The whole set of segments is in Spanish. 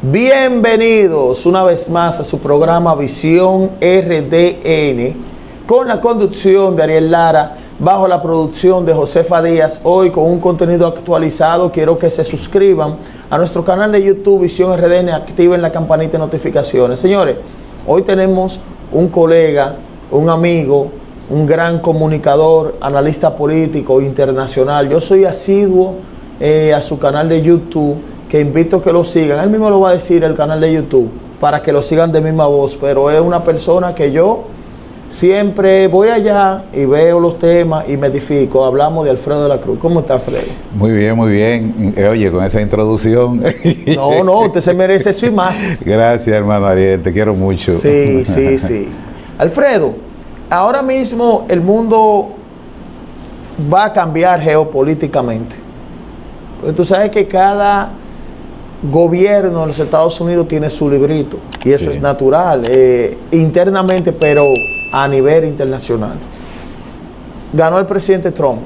Bienvenidos una vez más a su programa Visión RDN con la conducción de Ariel Lara, bajo la producción de Josefa Díaz. Hoy con un contenido actualizado. Quiero que se suscriban a nuestro canal de YouTube Visión RDN, activen la campanita de notificaciones. Señores, hoy tenemos un colega, un amigo, un gran comunicador, analista político internacional. Yo soy asiduo a su canal de YouTube, que invito a que lo sigan. Él mismo lo va a decir, el canal de YouTube, para que lo sigan de misma voz, pero es una persona que yo siempre voy allá y veo los temas y me edifico. Hablamos de Alfredo de la Cruz. ¿Cómo está, Alfredo? Muy bien, muy bien. Oye, con esa introducción. No, usted se merece eso y más. Gracias, hermano Ariel, te quiero mucho. Sí. Alfredo, ahora mismo el mundo va a cambiar geopolíticamente. Porque tú sabes que cada gobierno de los Estados Unidos tiene su librito, y eso es natural, internamente, pero a nivel internacional. Ganó el presidente Trump.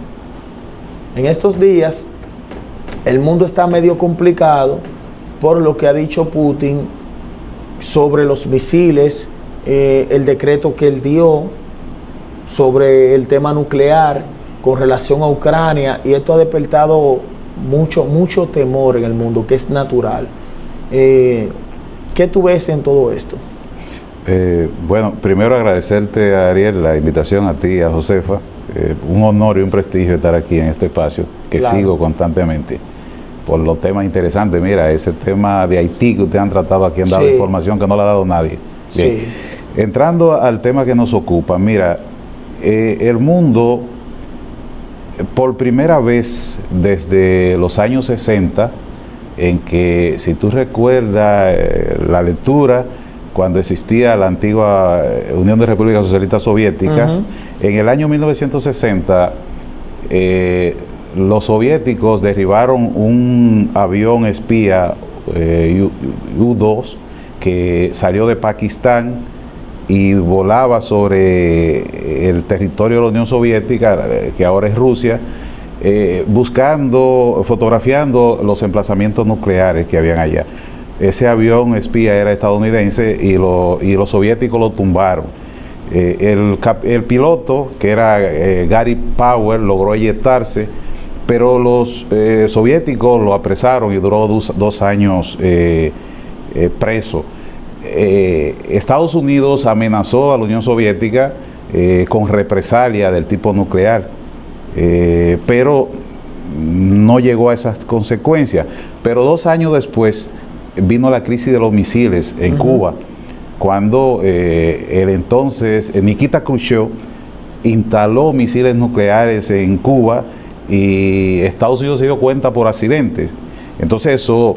En estos días el mundo está medio complicado por lo que ha dicho Putin sobre los misiles, el decreto que él dio sobre el tema nuclear con relación a Ucrania, y esto ha despertado mucho temor en el mundo, que es natural. ¿Qué tú ves en todo esto? Bueno, primero agradecerte, Ariel, la invitación a ti, a Josefa. Un honor y un prestigio estar aquí en este espacio, que claro, sigo constantemente por los temas interesantes. Mira, ese tema de Haití que ustedes han tratado aquí, han dado información que no la ha dado nadie. Bien. Entrando al tema que nos ocupa, mira, el mundo, por primera vez desde los años 60, en que, si tú recuerdas la lectura, cuando existía la antigua Unión de Repúblicas Socialistas Soviéticas, en el año 1960, los soviéticos derribaron un avión espía U-2 que salió de Pakistán y volaba sobre el territorio de la Unión Soviética, que ahora es Rusia, fotografiando los emplazamientos nucleares que habían allá. Ese avión espía era estadounidense y los soviéticos lo tumbaron. El piloto, que era Gary Powell, logró eyectarse, pero los soviéticos lo apresaron y duró dos años preso. Estados Unidos amenazó a la Unión Soviética con represalia del tipo nuclear, pero no llegó a esas consecuencias. Pero 2 años después vino la crisis de los misiles en Cuba, cuando el entonces Nikita Khrushchev instaló misiles nucleares en Cuba y Estados Unidos se dio cuenta por accidentes. Entonces eso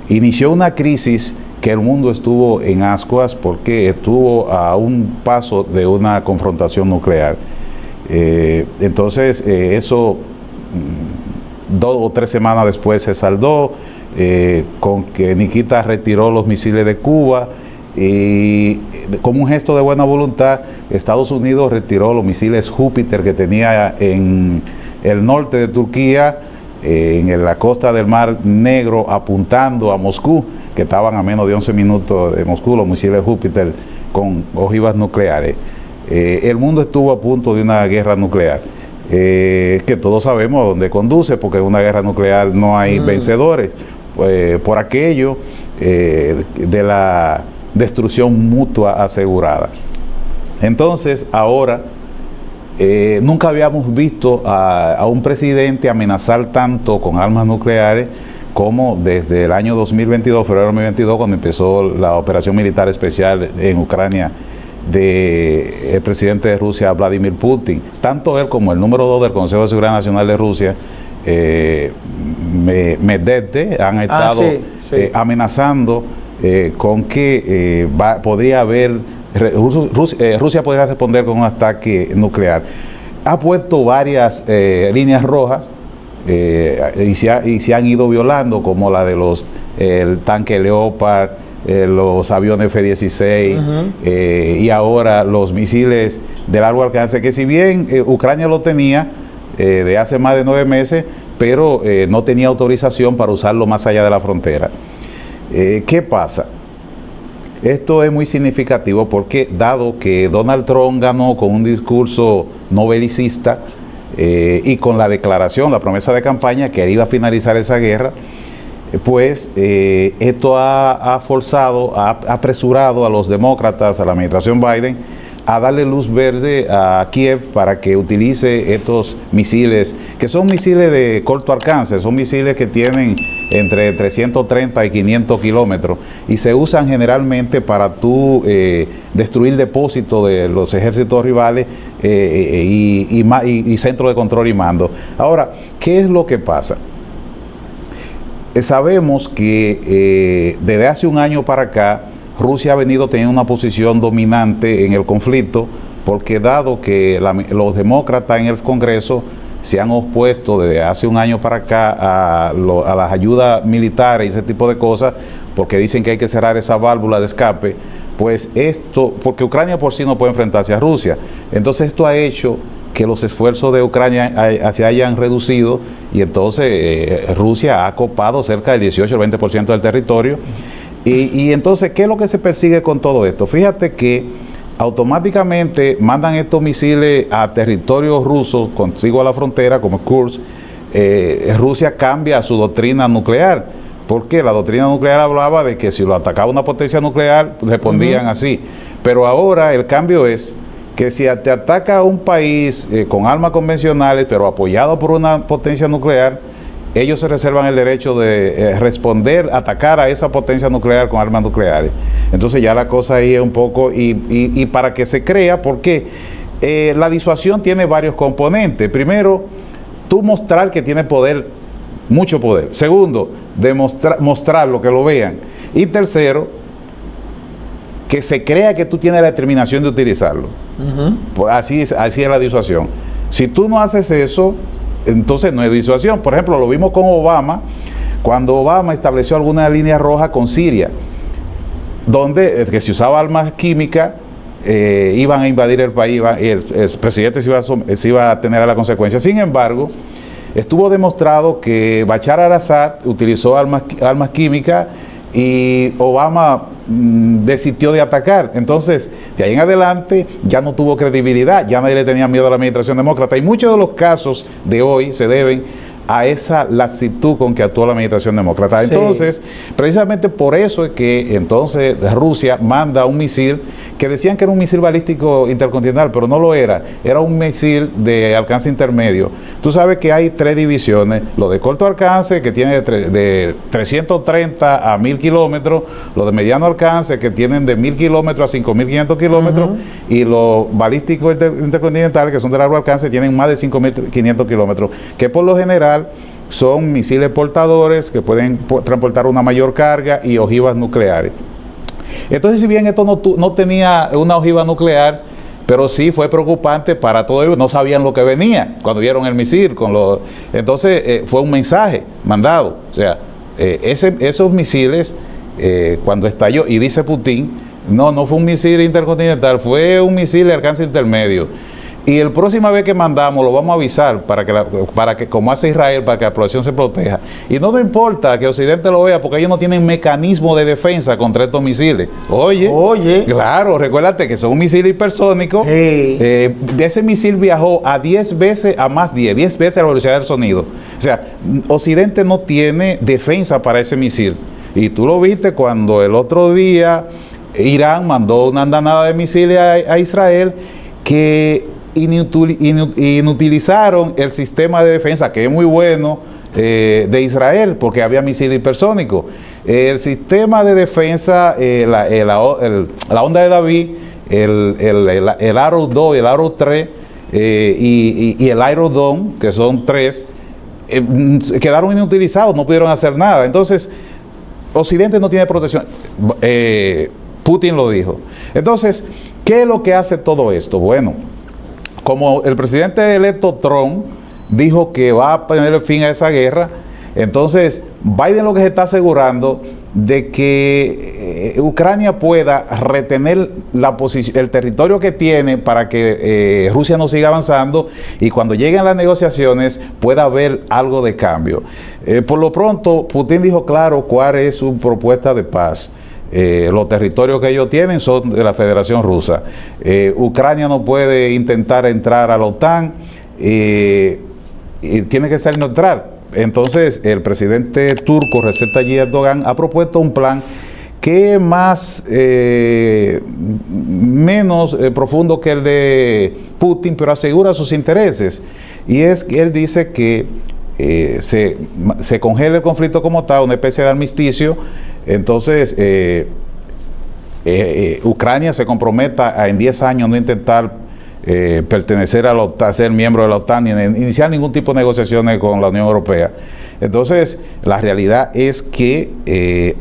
inició una crisis que el mundo estuvo en ascuas, porque estuvo a un paso de una confrontación nuclear. Entonces eso 2 o 3 semanas después se saldó con que Nikita retiró los misiles de Cuba, y como un gesto de buena voluntad, Estados Unidos retiró los misiles Júpiter que tenía en el norte de Turquía, en la costa del Mar Negro, apuntando a Moscú, que estaban a menos de 11 minutos de Moscú, los misiles Júpiter con ojivas nucleares. El mundo estuvo a punto de una guerra nuclear, que todos sabemos a dónde conduce, porque en una guerra nuclear no hay vencedores, por aquello de la destrucción mutua asegurada. Entonces, ahora, nunca habíamos visto a un presidente amenazar tanto con armas nucleares como desde el año 2022, febrero de 2022, cuando empezó la operación militar especial en Ucrania del presidente de Rusia, Vladimir Putin. Tanto él como el número 2 del Consejo de Seguridad Nacional de Rusia, Medvedev, han estado amenazando con que podría haber, Rusia podría responder con un ataque nuclear. Ha puesto varias líneas rojas, y se han ido violando, como la de el tanque Leopard, los aviones F-16, y ahora los misiles de largo alcance, que si bien Ucrania lo tenía de hace más de 9 meses, pero no tenía autorización para usarlo más allá de la frontera. ¿Qué pasa? Esto es muy significativo porque, dado que Donald Trump ganó con un discurso no belicista y con la declaración, la promesa de campaña que iba a finalizar esa guerra, pues esto ha forzado, ha apresurado a los demócratas, a la administración Biden, a darle luz verde a Kiev para que utilice estos misiles, que son misiles de corto alcance, son misiles que tienen entre 330 y 500 kilómetros y se usan generalmente para destruir depósitos de los ejércitos rivales y centros de control y mando. Ahora, ¿qué es lo que pasa? Sabemos que desde hace un año para acá Rusia ha venido teniendo una posición dominante en el conflicto porque, dado que los demócratas en el Congreso se han opuesto desde hace un año para acá a las ayudas militares y ese tipo de cosas, porque dicen que hay que cerrar esa válvula de escape, pues esto, porque Ucrania por sí no puede enfrentarse a Rusia, entonces esto ha hecho que los esfuerzos de Ucrania se hayan reducido y entonces Rusia ha copado cerca del 18 o 20% del territorio. Y entonces, ¿qué es lo que se persigue con todo esto? Fíjate que automáticamente mandan estos misiles a territorios rusos consigo a la frontera, como Kursk. Rusia cambia su doctrina nuclear, porque la doctrina nuclear hablaba de que si lo atacaba una potencia nuclear, respondían así. Pero ahora el cambio es que si te ataca un país con armas convencionales, pero apoyado por una potencia nuclear, ellos se reservan el derecho de atacar a esa potencia nuclear con armas nucleares. Entonces ya la cosa ahí es un poco, y para que se crea, porque la disuasión tiene varios componentes. Primero, tú mostrar que tienes poder, mucho poder. Segundo, mostrarlo, que lo vean. Y tercero, que se crea que tú tienes la determinación de utilizarlo. Pues así es la disuasión. Si tú no haces eso, entonces no es disuasión. Por ejemplo, lo vimos con Obama, cuando Obama estableció alguna línea roja con Siria, donde que si usaba armas químicas iban a invadir el país, el presidente se iba a tener la consecuencia. Sin embargo, estuvo demostrado que Bashar al-Assad utilizó armas químicas y Obama desistió de atacar. Entonces, de ahí en adelante ya no tuvo credibilidad, ya nadie le tenía miedo a la administración demócrata, y muchos de los casos de hoy se deben a esa laxitud con que actuó la administración demócrata. Sí. Entonces, precisamente por eso es que entonces Rusia manda un misil que decían que era un misil balístico intercontinental, pero no lo era un misil de alcance intermedio. Tú sabes que hay tres divisiones: lo de corto alcance, que tiene de 330 a 1000 kilómetros, lo de mediano alcance, que tienen de 1000 kilómetros a 5500 kilómetros, y los balísticos intercontinentales, que son de largo alcance, tienen más de 5500 kilómetros, que por lo general son misiles portadores que pueden transportar una mayor carga y ojivas nucleares. Entonces, si bien esto no tenía una ojiva nuclear, pero sí fue preocupante para todos ellos, no sabían lo que venía cuando vieron el misil. Entonces fue un mensaje mandado. O sea, esos misiles, cuando estalló, y dice Putin, no fue un misil intercontinental, fue un misil de alcance intermedio. Y la próxima vez que mandamos lo vamos a avisar para que como hace Israel, para que la población se proteja. Y no importa que Occidente lo vea, porque ellos no tienen mecanismo de defensa contra estos misiles. Oye. Claro, recuérdate que son un misil hipersónico. Ese misil viajó a 10 veces a la velocidad del sonido. O sea, Occidente no tiene defensa para ese misil. Y tú lo viste cuando el otro día Irán mandó una andanada de misiles a Israel, que inutilizaron el sistema de defensa, que es muy bueno, de Israel, porque había misiles hipersónicos. El sistema de defensa, la onda de David, el Arrow 2 y el Arrow 3 y el Iron Dome, que son 3, quedaron inutilizados, no pudieron hacer nada. Entonces, Occidente no tiene protección. Putin lo dijo. Entonces, ¿qué es lo que hace todo esto? Bueno, como el presidente electo Trump dijo que va a poner fin a esa guerra, entonces Biden lo que se está asegurando de que Ucrania pueda retener el territorio que tiene para que Rusia no siga avanzando y cuando lleguen las negociaciones pueda haber algo de cambio. Por lo pronto, Putin dijo claro cuál es su propuesta de paz. Los territorios que ellos tienen son de la Federación Rusa. Ucrania no puede intentar entrar a la OTAN y tiene que ser neutral. Entonces, el presidente turco Recep Tayyip Erdogan ha propuesto un plan que es menos profundo que el de Putin, pero asegura sus intereses. Y es que él dice que se congela el conflicto como tal, una especie de armisticio. Entonces, Ucrania se comprometa a en 10 años no intentar pertenecer a la OTAN, ser miembro de la OTAN, ni iniciar ningún tipo de negociaciones con la Unión Europea. Entonces, la realidad es que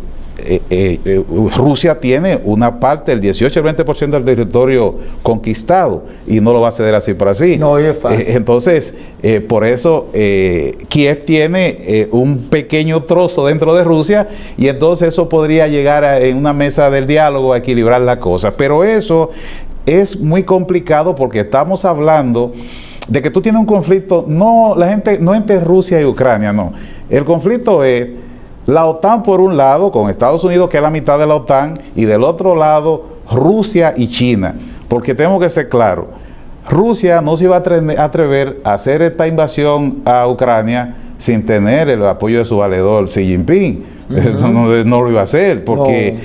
Rusia tiene una parte, el 18 el 20% del territorio conquistado y no lo va a ceder así por así. No, es fácil. Entonces, por eso Kiev tiene un pequeño trozo dentro de Rusia y entonces eso podría llegar en una mesa del diálogo a equilibrar la cosa. Pero eso es muy complicado porque estamos hablando de que tú tienes un conflicto, no entre Rusia y Ucrania, no. El conflicto es la OTAN por un lado, con Estados Unidos, que es la mitad de la OTAN, y del otro lado, Rusia y China. Porque tenemos que ser claros, Rusia no se iba a atrever a hacer esta invasión a Ucrania sin tener el apoyo de su valedor Xi Jinping. No lo iba a hacer, porque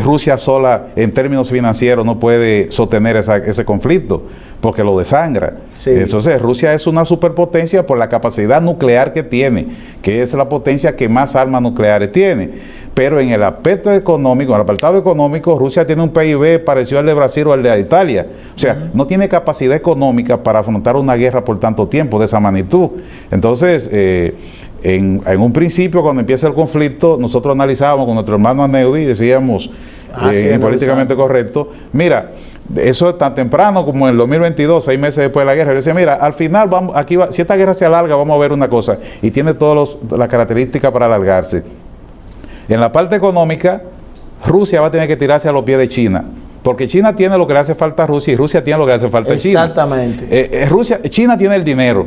Rusia sola, en términos financieros, no puede sostener ese conflicto, porque lo desangra. Sí. Entonces, Rusia es una superpotencia por la capacidad nuclear que tiene, que es la potencia que más armas nucleares tiene. Pero en el aspecto económico, en el apartado económico, Rusia tiene un PIB parecido al de Brasil o al de Italia. O sea, no tiene capacidad económica para afrontar una guerra por tanto tiempo de esa magnitud. Entonces, en un principio, cuando empieza el conflicto, nosotros analizábamos con nuestro hermano Aneudi y decíamos, políticamente correcto, mira, eso es tan temprano como en el 2022, 6 meses después de la guerra. Yo decía, mira, al final, si esta guerra se alarga, vamos a ver una cosa, y tiene todas las características para alargarse. En la parte económica, Rusia va a tener que tirarse a los pies de China, porque China tiene lo que le hace falta a Rusia y Rusia tiene lo que le hace falta a China. Exactamente. China tiene el dinero,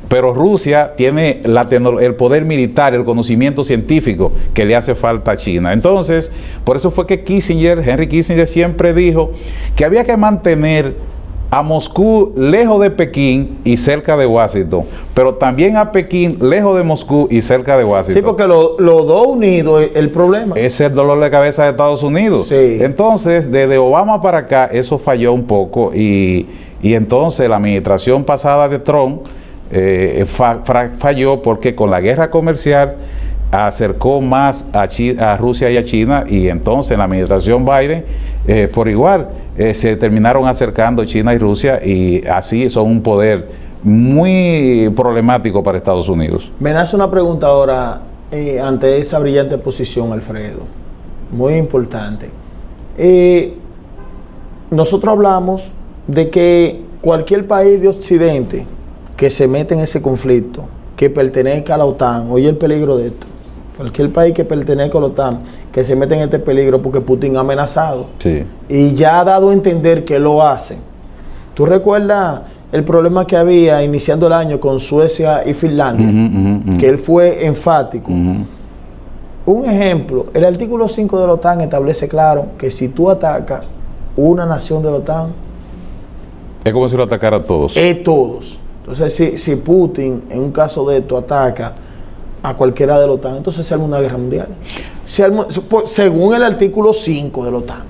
pero Rusia tiene el poder militar, el conocimiento científico que le hace falta a China. Entonces, por eso fue que Henry Kissinger siempre dijo que había que mantener a Moscú lejos de Pekín y cerca de Washington, pero también a Pekín lejos de Moscú y cerca de Washington. Sí, porque los dos unidos es el problema. Es el dolor de cabeza de Estados Unidos. Sí. Entonces, desde Obama para acá, eso falló un poco y entonces la administración pasada de Trump falló porque con la guerra comercial acercó más a Rusia y a China, y entonces en la administración Biden por igual se terminaron acercando China y Rusia, y así son un poder muy problemático para Estados Unidos. Me nace una pregunta ahora ante esa brillante posición, Alfredo, muy importante. Nosotros hablamos de que cualquier país de Occidente que se mete en ese conflicto, que pertenezca a la OTAN, oye el peligro de esto, cualquier país que pertenezca a la OTAN, que se mete en este peligro porque Putin ha amenazado. Sí. Y ya ha dado a entender que lo hacen. ¿Tú recuerdas el problema que había iniciando el año con Suecia y Finlandia? Que él fue enfático. Un ejemplo, el artículo 5 de la OTAN establece claro que si tú atacas una nación de la OTAN, es como si lo atacara a todos. Todos. Entonces, si Putin, en un caso de esto, ataca a cualquiera de la OTAN, entonces se arma una guerra mundial. Según el artículo 5 de la OTAN.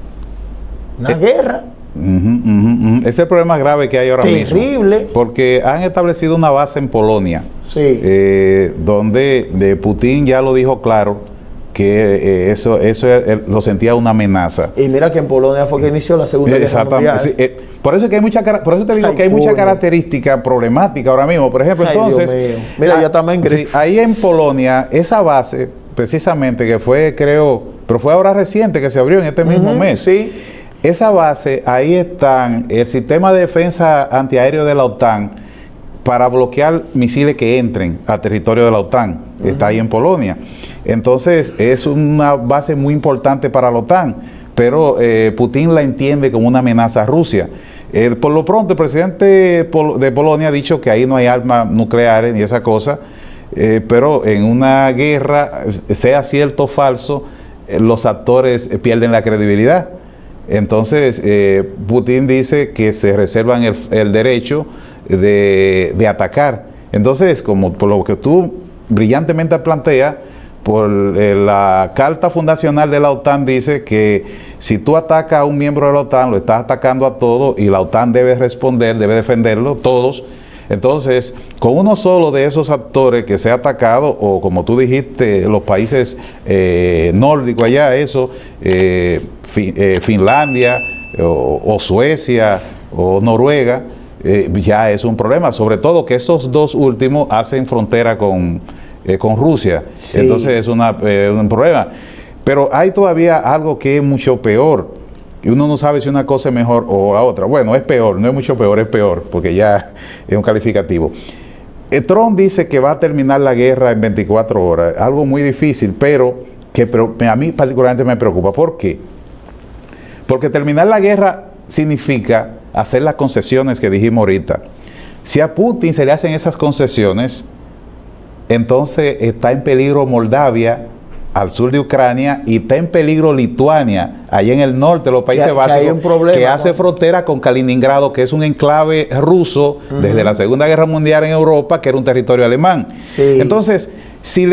Una guerra. Ese es el problema grave que hay ahora mismo. Terrible. Porque han establecido una base en Polonia. Sí. Donde Putin ya lo dijo claro, que eso lo sentía una amenaza. Y mira que en Polonia fue que inició la Segunda Guerra Mundial. Sí, por eso te digo que hay mucha característica problemática ahora mismo. Por ejemplo, entonces, mira, yo también creo. Ahí en Polonia, esa base, precisamente, que fue, creo, pero fue ahora reciente que se abrió en este mismo mes. Sí. Esa base, ahí están el sistema de defensa antiaéreo de la OTAN, para bloquear misiles que entren al territorio de la OTAN. Está ahí en Polonia. Entonces, es una base muy importante para la OTAN, pero Putin la entiende como una amenaza a Rusia. Por lo pronto, el presidente de Polonia ha dicho que ahí no hay armas nucleares ni esa cosa, pero en una guerra, sea cierto o falso, los actores pierden la credibilidad. Entonces, Putin dice que se reservan el derecho de atacar. Entonces, como por lo que tú brillantemente planteas, por la carta fundacional de la OTAN dice que si tú atacas a un miembro de la OTAN, lo estás atacando a todos y la OTAN debe responder, debe defenderlo, todos. Entonces, con uno solo de esos actores que sea atacado, o como tú dijiste, los países nórdicos allá, eso, Finlandia, o Suecia, o Noruega, ya es un problema. Sobre todo que esos dos últimos hacen frontera con Rusia. Sí. Entonces es un problema. Pero hay todavía algo que es mucho peor. Y uno no sabe si una cosa es mejor o la otra. Bueno, es peor, no es mucho peor, es peor, porque ya es un calificativo. Trump dice que va a terminar la guerra en 24 horas. Algo muy difícil, pero a mí particularmente me preocupa. ¿Por qué? Porque terminar la guerra significa hacer las concesiones que dijimos ahorita. Si a Putin se le hacen esas concesiones, entonces está en peligro Moldavia, al sur de Ucrania, y está en peligro Lituania, allá en el norte de los Países Básicos, que hace frontera con Kaliningrado, que es un enclave ruso desde la Segunda Guerra Mundial en Europa, que era un territorio alemán. Sí. Entonces, si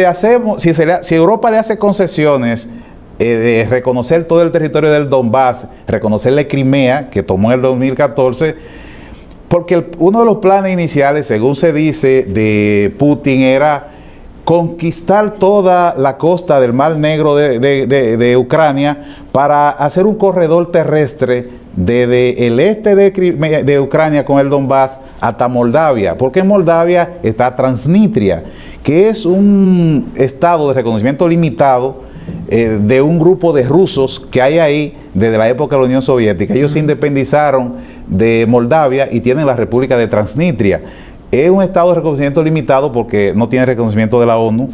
Europa le hace concesiones de reconocer todo el territorio del Donbass, reconocerle Crimea, que tomó en el 2014, porque uno de los planes iniciales, según se dice, de Putin era conquistar toda la costa del Mar Negro de Ucrania para hacer un corredor terrestre desde el este de Ucrania con el Donbass hasta Moldavia, porque en Moldavia está Transnistria, que es un estado de reconocimiento limitado de un grupo de rusos que hay ahí desde la época de la Unión Soviética. Ellos se independizaron de Moldavia y tienen la República de Transnistria. Es un estado de reconocimiento limitado porque no tiene reconocimiento de la ONU,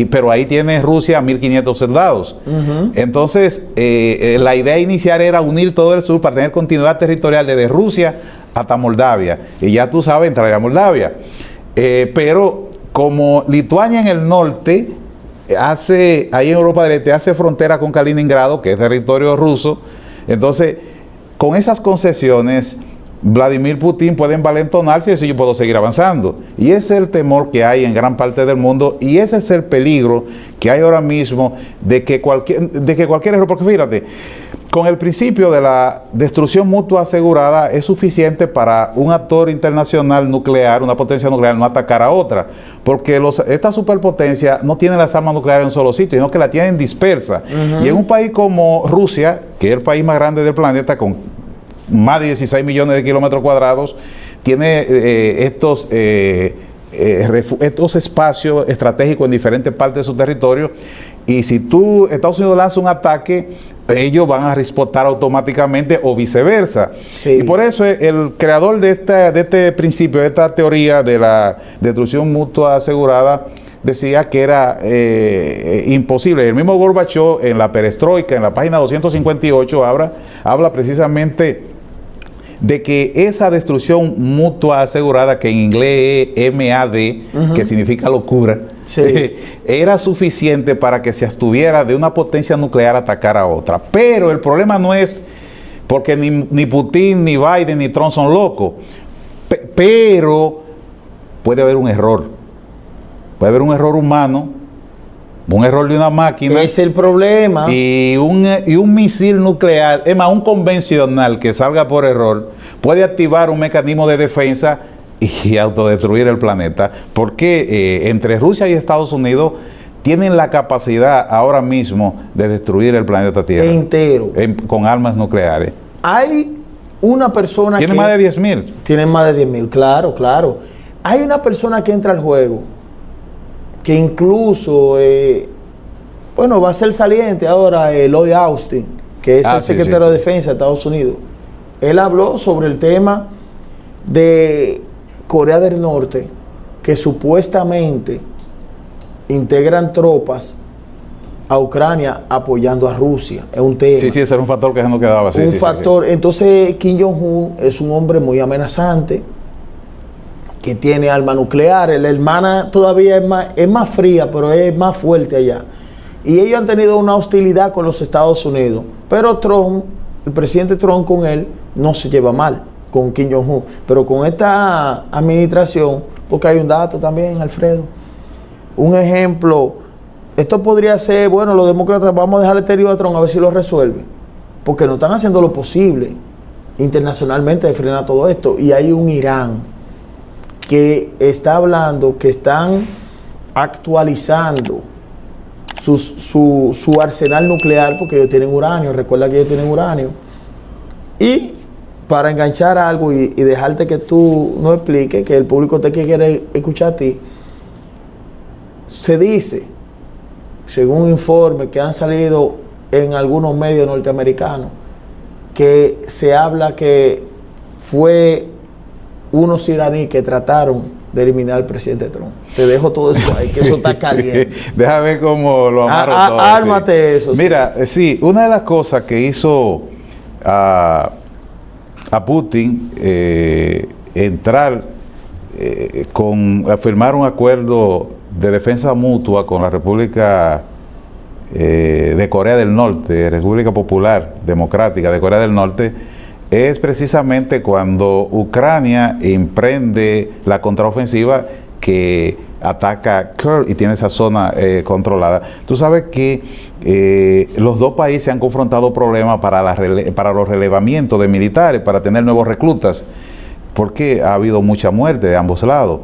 pero ahí tiene Rusia 1.500 soldados. Entonces, la idea inicial era unir todo el sur para tener continuidad territorial desde Rusia hasta Moldavia. Y ya tú sabes, entrar a Moldavia. Pero como Lituania en el norte, ahí en Europa del Este, hace frontera con Kaliningrado, que es territorio ruso, entonces, con esas concesiones, Vladimir Putin puede envalentonarse y decir: yo puedo seguir avanzando. Y ese es el temor que hay en gran parte del mundo, y ese es el peligro que hay ahora mismo de que cualquier error, porque fíjate, con el principio de la destrucción mutua asegurada es suficiente para un actor internacional nuclear, una potencia nuclear, no atacar a otra, porque esta superpotencia no tiene las armas nucleares en un solo sitio, sino que la tienen dispersa. Y en un país como Rusia, que es el país más grande del planeta, con más de 16 millones de kilómetros cuadrados, tiene estos espacios estratégicos en diferentes partes de su territorio, y si Estados Unidos lanza un ataque, ellos van a responder automáticamente o viceversa. Sí. Y por eso el creador de este principio, de esta teoría de la destrucción mutua asegurada, decía que era imposible. El mismo Gorbachev, en la perestroika, en la página 258, habla precisamente de que esa destrucción mutua asegurada, que en inglés es MAD, que significa locura, sí, era suficiente para que se abstuviera de una potencia nuclear a atacar a otra. Pero el problema no es porque ni Putin, ni Biden, ni Trump son locos, pero puede haber un error. Puede haber un error humano, un error de una máquina. Es el problema. Y un misil nuclear, es más, un convencional que salga por error, puede activar un mecanismo de defensa y autodestruir el planeta. Porque entre Rusia y Estados Unidos tienen la capacidad ahora mismo de destruir el planeta Tierra. Entero. Con armas nucleares. Hay una persona Tiene más de 10.000. Tienen más de 10.000, claro, claro. Hay una persona que entra al juego, que incluso, va a ser saliente ahora, Lloyd Austin, que es el secretario de Defensa de Estados Unidos. Él habló sobre el tema de Corea del Norte, que supuestamente integran tropas a Ucrania apoyando a Rusia. Es un tema. Sí, ese era un factor que no quedaba. Un factor. Entonces, Kim Jong-un es un hombre muy amenazante, que tiene arma nuclear. La hermana todavía es más fría, pero es más fuerte allá. Y ellos han tenido una hostilidad con los Estados Unidos. Pero Trump, el presidente Trump con él, no se lleva mal con Kim Jong-un. Pero con esta administración, porque hay un dato también, Alfredo. Un ejemplo, esto podría ser, bueno, los demócratas vamos a dejar el exterior a Trump a ver si lo resuelve. Porque no están haciendo lo posible internacionalmente de frenar todo esto. Y hay un Irán que está hablando que están actualizando su arsenal nuclear, porque ellos tienen uranio. Recuerda que ellos tienen uranio. Y para enganchar algo y dejarte que tú no expliques, que el público te quiere escuchar a ti, se dice, según informes que han salido en algunos medios norteamericanos, que se habla que fue unos iraníes que trataron de eliminar al presidente Trump. Te dejo todo eso ahí, que eso está caliente. Deja ver cómo lo amaron todo. Ármate eso. Mira, sí, una de las cosas que hizo a Putin entrar a firmar un acuerdo de defensa mutua con la República de Corea del Norte, República Popular Democrática de Corea del Norte, es precisamente cuando Ucrania emprende la contraofensiva que ataca Kursk y tiene esa zona controlada. Tú sabes que los dos países han confrontado problemas para los relevamientos de militares, para tener nuevos reclutas, porque ha habido mucha muerte de ambos lados.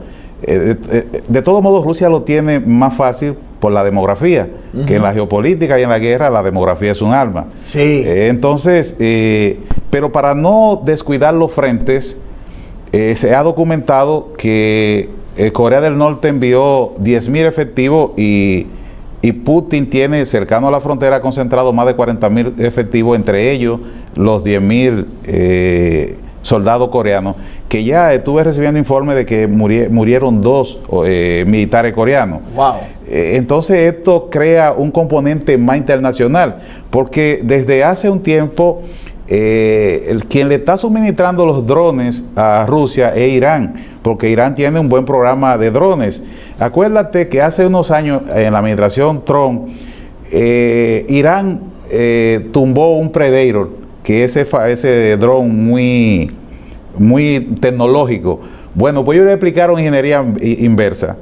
De todos modos, Rusia lo tiene más fácil por la demografía, que en la geopolítica y en la guerra la demografía es un arma. Sí. Entonces, pero para no descuidar los frentes, se ha documentado que Corea del Norte envió 10,000 efectivos y Putin tiene cercano a la frontera concentrado más de 40,000 efectivos, entre ellos los 10,000 soldados coreanos, que ya estuve recibiendo informes de que murieron 2 militares coreanos. Wow. Entonces esto crea un componente más internacional, porque desde hace un tiempo quien le está suministrando los drones a Rusia es Irán, porque Irán tiene un buen programa de drones. Acuérdate que hace unos años, en la administración Trump, Irán tumbó un Predator, que ese dron muy tecnológico. Bueno, pues ellos le explicaron ingeniería inversa.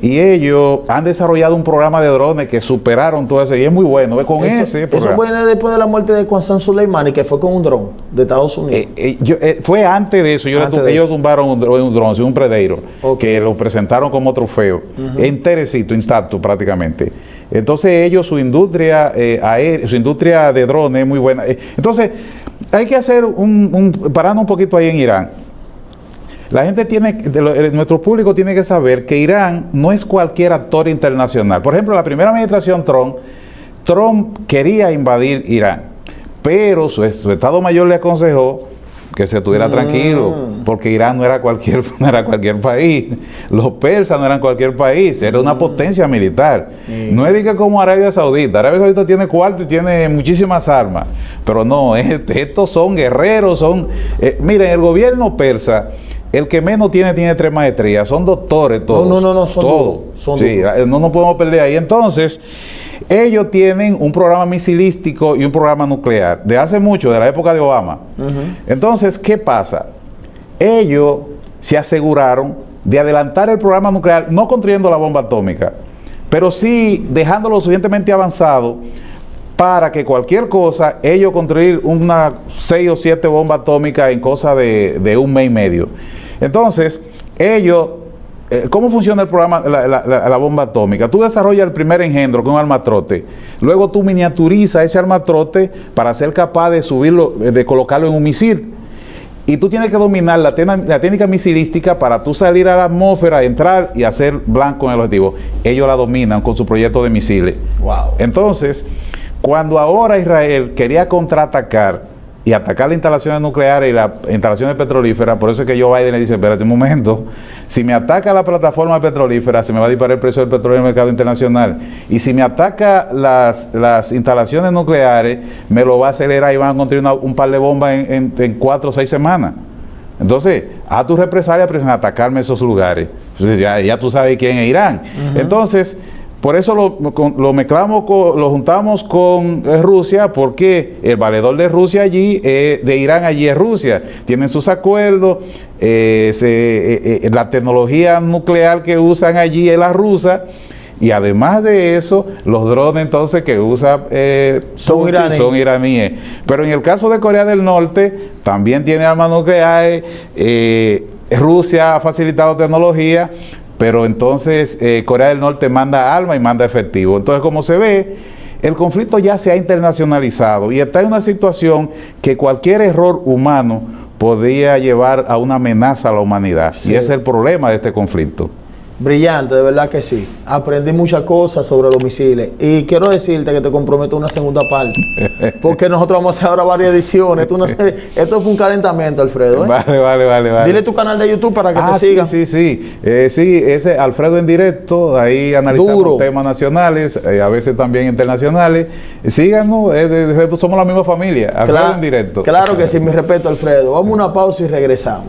Y ellos han desarrollado un programa de drones que superaron todo eso. Y es muy bueno. Con eso viene después de la muerte de Qasem Soleimani, que fue con un dron de Estados Unidos. Fue antes de eso. Ellos tumbaron un dron, un Predator, que lo presentaron como trofeo. Enterecito, intacto prácticamente. Entonces ellos, su industria su industria de drones es muy buena. Entonces hay que hacer parando un poquito ahí en Irán. La gente nuestro público tiene que saber que Irán no es cualquier actor internacional. Por ejemplo, la primera administración Trump quería invadir Irán, pero su Estado Mayor le aconsejó que se estuviera tranquilo, porque Irán no era cualquier país. Los persas no eran cualquier país, era una potencia militar. No es que como Arabia Saudita. Arabia Saudita tiene cuarto y tiene muchísimas armas, pero no, estos son guerreros, miren, el gobierno persa, el que menos tiene 3 maestrías, son doctores todos. No, son todos. Sí, no nos podemos perder ahí. Entonces, ellos tienen un programa misilístico y un programa nuclear de hace mucho, de la época de Obama. Entonces, ¿qué pasa? Ellos se aseguraron de adelantar el programa nuclear, no construyendo la bomba atómica, pero sí dejándolo lo suficientemente avanzado para que cualquier cosa, ellos construir unas 6 o 7 bombas atómicas en cosa de un mes y medio. Entonces, ellos, ¿cómo funciona el programa, la bomba atómica? Tú desarrollas el primer engendro con un armatrote, luego tú miniaturizas ese armatrote para ser capaz de subirlo, de colocarlo en un misil. Y tú tienes que dominar la técnica misilística para tú salir a la atmósfera, entrar y hacer blanco en el objetivo. Ellos la dominan con su proyecto de misiles. Wow. Entonces, cuando ahora Israel quería contraatacar, y atacar las instalaciones nucleares y las instalaciones petrolíferas. Por eso es que Joe Biden le dice, espérate un momento, si me ataca la plataforma petrolífera, se me va a disparar el precio del petróleo en el mercado internacional. Y si me ataca las instalaciones nucleares, me lo va a acelerar y van a construir un par de bombas en 4 o 6 semanas. Entonces, a tu represalia, pero sin atacarme esos lugares. Entonces, ya tú sabes quién es Irán. Entonces, por eso lo mezclamos, lo juntamos con Rusia, porque el valedor de Rusia allí, de Irán allí es Rusia. Tienen sus acuerdos, la tecnología nuclear que usan allí es la rusa, y además de eso, los drones entonces que usa son iraníes. Pero en el caso de Corea del Norte, también tiene armas nucleares, Rusia ha facilitado tecnología, pero entonces Corea del Norte manda armas y manda efectivo. Entonces, como se ve, el conflicto ya se ha internacionalizado y está en una situación que cualquier error humano podría llevar a una amenaza a la humanidad. Sí. Y ese es el problema de este conflicto. Brillante, de verdad que sí. Aprendí muchas cosas sobre los misiles. Y quiero decirte que te comprometo a una segunda parte. Porque nosotros vamos a hacer ahora varias ediciones. Esto fue un calentamiento, Alfredo. Vale. Dile tu canal de YouTube para que te sigan. Sí. Sí, ese Alfredo en directo. Ahí analizamos temas nacionales, a veces también internacionales. Síganos, somos la misma familia. Alfredo en directo. Claro que sí, mi respeto, Alfredo. Vamos a una pausa y regresamos.